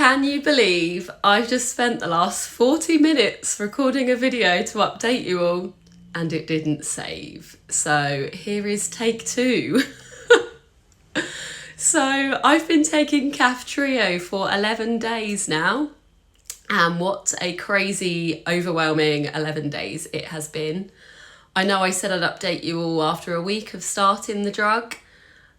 Can you believe I've just spent the last 40 minutes recording a video to update you all and it didn't save? So here is take 2. So I've been taking Kaftrio for 11 days now, and what a crazy, overwhelming 11 days it has been. I know I said I'd update you all after a week of starting the drug,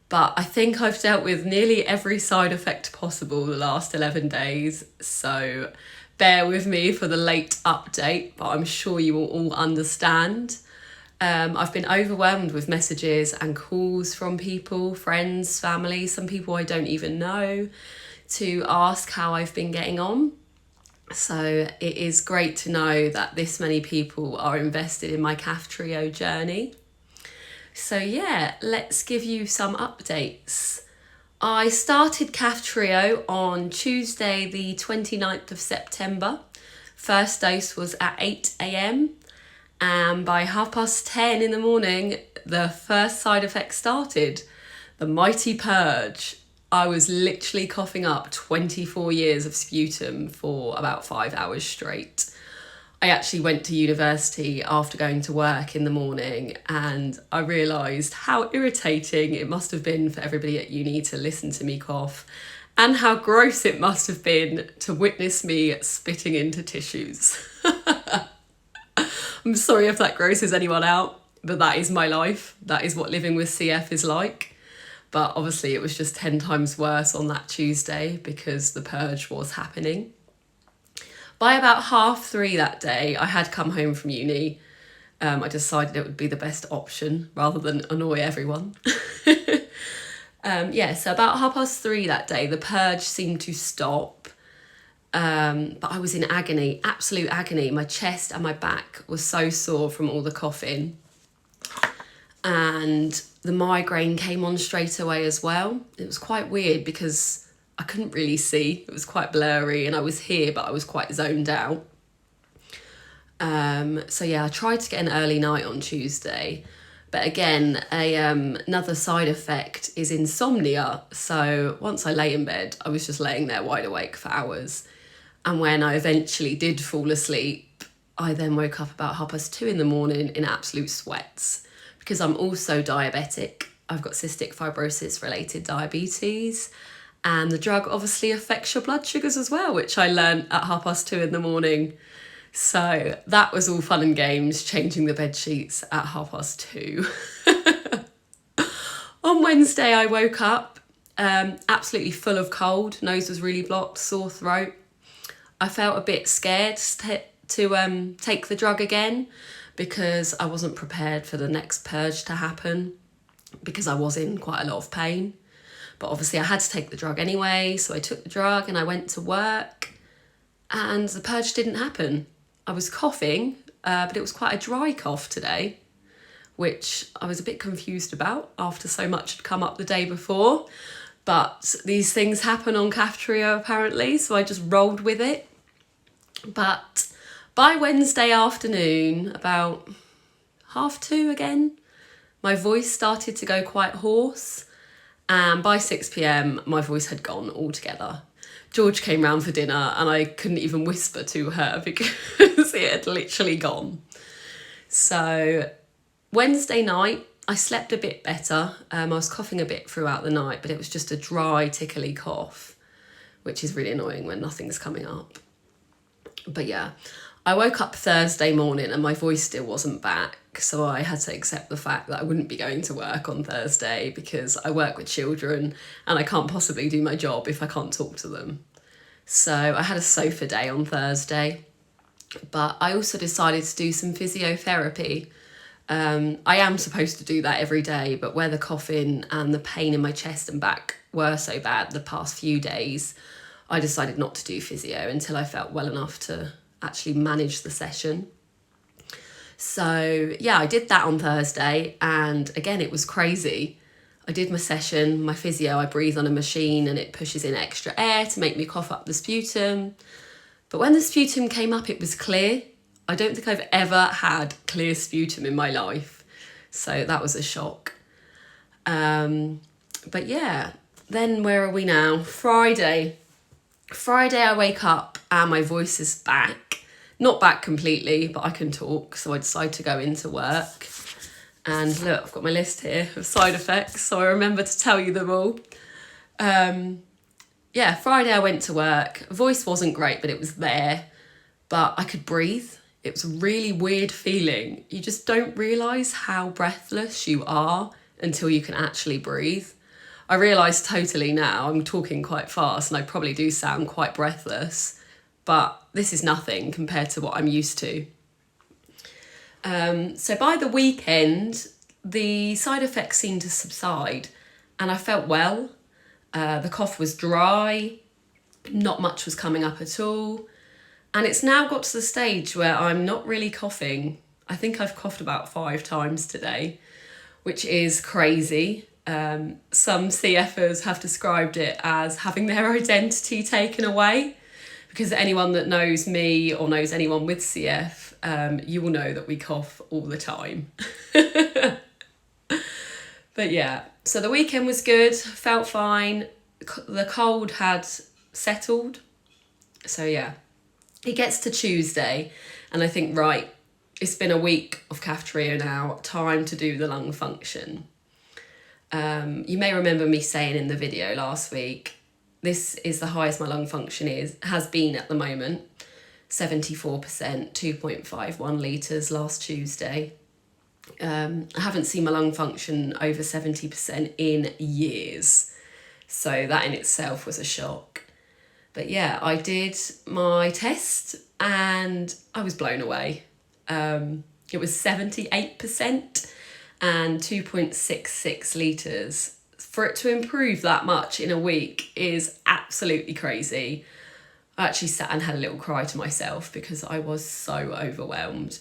but I think I've dealt with nearly every side effect possible the last 11 days, so bear with me for the late update, but I'm sure you will all understand. I've been overwhelmed with messages and calls from people, friends, family, some people I don't even know, to ask how I've been getting on. So it is great to know that this many people are invested in my Kaftrio journey. So yeah, let's give you some updates. I started Kaftrio on Tuesday the 29th of September. First dose was at 8 a.m. and by 10:30 in the morning, the first side effect started, the mighty purge. I was literally coughing up 24 years of sputum for about 5 hours straight. I actually went to university after going to work in the morning, and I realised how irritating it must have been for everybody at uni to listen to me cough, and how gross it must have been to witness me spitting into tissues. I'm sorry if that grosses anyone out, but that is my life. That is what living with CF is like. But obviously it was just 10 times worse on that Tuesday because the purge was happening. By about 3:30 that day, I had come home from uni. I decided it would be the best option rather than annoy everyone. So about 3:30 that day, the purge seemed to stop. But I was in agony, absolute agony. My chest and my back was so sore from all the coughing. And the migraine came on straight away as well. It was quite weird because I couldn't really see. It was quite blurry and I was here, but I was quite zoned out. I tried to get an early night on Tuesday. But again, another side effect is insomnia. So once I lay in bed, I was just laying there wide awake for hours. And when I eventually did fall asleep, I then woke up about 2:30 in the morning in absolute sweats because I'm also diabetic. I've got cystic fibrosis related diabetes, and the drug obviously affects your blood sugars as well, which I learned at 2:30 in the morning. So that was all fun and games, changing the bed sheets at 2:30. On Wednesday, I woke up absolutely full of cold. Nose was really blocked, sore throat. I felt a bit scared to take the drug again because I wasn't prepared for the next purge to happen because I was in quite a lot of pain. But obviously I had to take the drug anyway, so I took the drug and I went to work and the purge didn't happen. I was coughing, but it was quite a dry cough today, which I was a bit confused about after so much had come up the day before. But these things happen on Kaftrio apparently, so I just rolled with it. But by Wednesday afternoon, about 2:30 again, my voice started to go quite hoarse. And by 6 p.m, my voice had gone altogether. George came round for dinner and I couldn't even whisper to her because it had literally gone. So Wednesday night, I slept a bit better. I was coughing a bit throughout the night, but it was just a dry, tickly cough, which is really annoying when nothing's coming up. But yeah, I woke up Thursday morning and my voice still wasn't back. So I had to accept the fact that I wouldn't be going to work on Thursday because I work with children and I can't possibly do my job if I can't talk to them. So I had a sofa day on Thursday, but I also decided to do some physiotherapy. I am supposed to do that every day, but where the coughing and the pain in my chest and back were so bad the past few days, I decided not to do physio until I felt well enough to actually manage the session. So yeah, I did that on Thursday and again, it was crazy. I did my session, my physio, I breathe on a machine and it pushes in extra air to make me cough up the sputum. But when the sputum came up, it was clear. I don't think I've ever had clear sputum in my life. So that was a shock. But yeah, then where are we now? Friday. Friday I wake up and my voice is back. Not back completely, but I can talk, so I decide to go into work. And look, I've got my list here of side effects, so I remember to tell you them all. Friday I went to work. Voice wasn't great, but it was there. But I could breathe. It was a really weird feeling. You just don't realise how breathless you are until you can actually breathe. I realise totally now, I'm talking quite fast and I probably do sound quite breathless, but this is nothing compared to what I'm used to. So by the weekend, the side effects seemed to subside and I felt well. The cough was dry, not much was coming up at all. And it's now got to the stage where I'm not really coughing. I think I've coughed about 5 times today, which is crazy. Some CFers have described it as having their identity taken away, because anyone that knows me or knows anyone with CF, you will know that we cough all the time. But yeah, so the weekend was good, felt fine. The cold had settled. So yeah, it gets to Tuesday and I think, right, it's been a week of Kaftrio now, time to do the lung function. You may remember me saying in the video last week, this is the highest my lung function has been at the moment, 74%, 2.51 litres last Tuesday. I haven't seen my lung function over 70% in years, so that in itself was a shock. But yeah, I did my test and I was blown away. It was 78%. And 2.66 litres. For it to improve that much in a week is absolutely crazy. I actually sat and had a little cry to myself because I was so overwhelmed.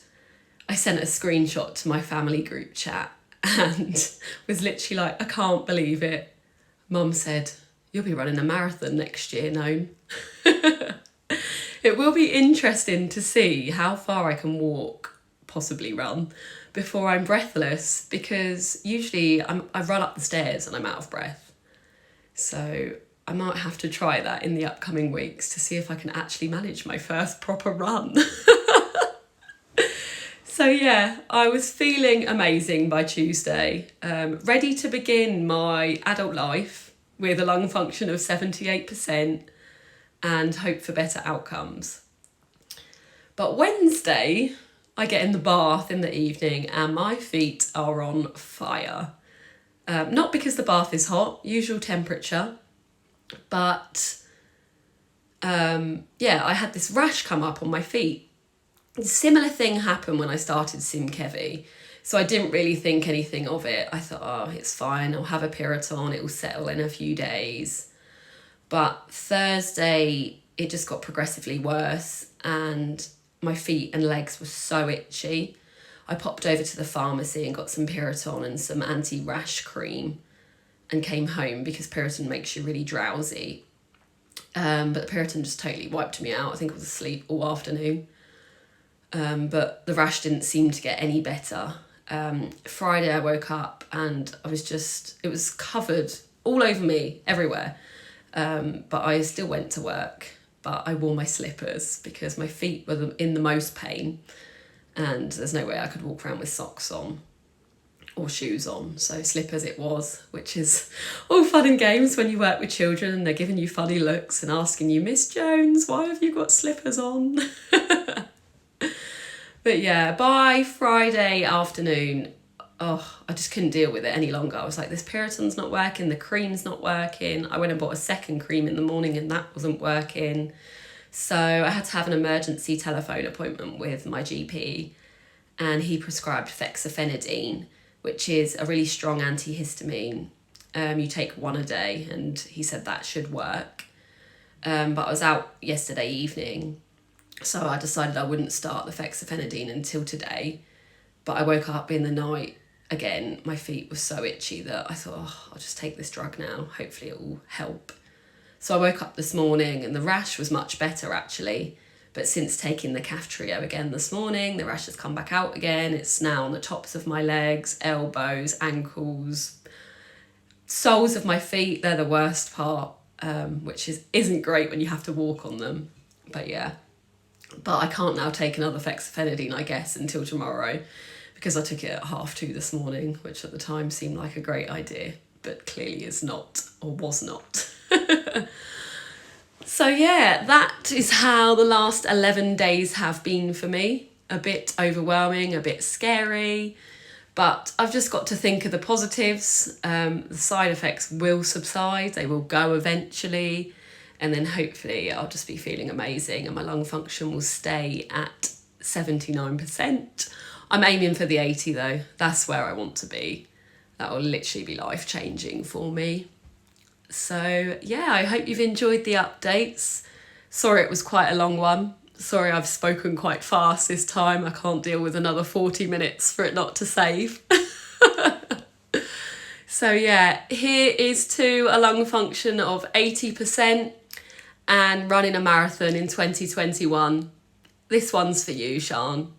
I sent a screenshot to my family group chat and was literally like, I can't believe it. Mum said, you'll be running a marathon next year, no? It will be interesting to see how far I can walk, possibly run, before I'm breathless, because usually I run up the stairs and I'm out of breath. So I might have to try that in the upcoming weeks to see if I can actually manage my first proper run. So yeah, I was feeling amazing by Tuesday, ready to begin my adult life with a lung function of 78% and hope for better outcomes. But Wednesday, I get in the bath in the evening and my feet are on fire. Not because the bath is hot, usual temperature, but I had this rash come up on my feet. A similar thing happened when I started Simkevi, so I didn't really think anything of it. I thought, oh, it's fine, I'll have a Piriton, it will settle in a few days. But Thursday, it just got progressively worse and my feet and legs were so itchy. I popped over to the pharmacy and got some Piriton and some anti-rash cream and came home because Piriton makes you really drowsy. But the Piriton just totally wiped me out. I think I was asleep all afternoon. But the rash didn't seem to get any better. Friday I woke up and it was covered all over me, everywhere. But I still went to work. But I wore my slippers because my feet were in the most pain and there's no way I could walk around with socks on or shoes on. So slippers it was, which is all fun and games when you work with children and they're giving you funny looks and asking you, Miss Jones, why have you got slippers on? But yeah, by Friday afternoon, I just couldn't deal with it any longer. I was like, this Piriton's not working, the cream's not working. I went and bought a second cream in the morning and that wasn't working. So I had to have an emergency telephone appointment with my GP and he prescribed fexofenadine, which is a really strong antihistamine. You take 1 a day and he said that should work. But I was out yesterday evening, so I decided I wouldn't start the fexofenadine until today. But I woke up in the night again, my feet were so itchy that I thought, I'll just take this drug now. Hopefully it will help. So I woke up this morning and the rash was much better actually. But since taking the Kaftrio again this morning, the rash has come back out again. It's now on the tops of my legs, elbows, ankles, soles of my feet. They're the worst part. which isn't great when you have to walk on them. But yeah, but I can't now take another fexofenadine, I guess, until tomorrow, because I took it at 2:30 this morning, which at the time seemed like a great idea, but clearly is not, or was not. So yeah, that is how the last 11 days have been for me. A bit overwhelming, a bit scary, but I've just got to think of the positives. The side effects will subside, they will go eventually, and then hopefully I'll just be feeling amazing and my lung function will stay at 79%. I'm aiming for the 80 though, that's where I want to be. That will literally be life-changing for me. So yeah, I hope you've enjoyed the updates. Sorry it was quite a long one. Sorry I've spoken quite fast this time. I can't deal with another 40 minutes for it not to save. So yeah, here is to a lung function of 80% and running a marathon in 2021. This one's for you, Sian.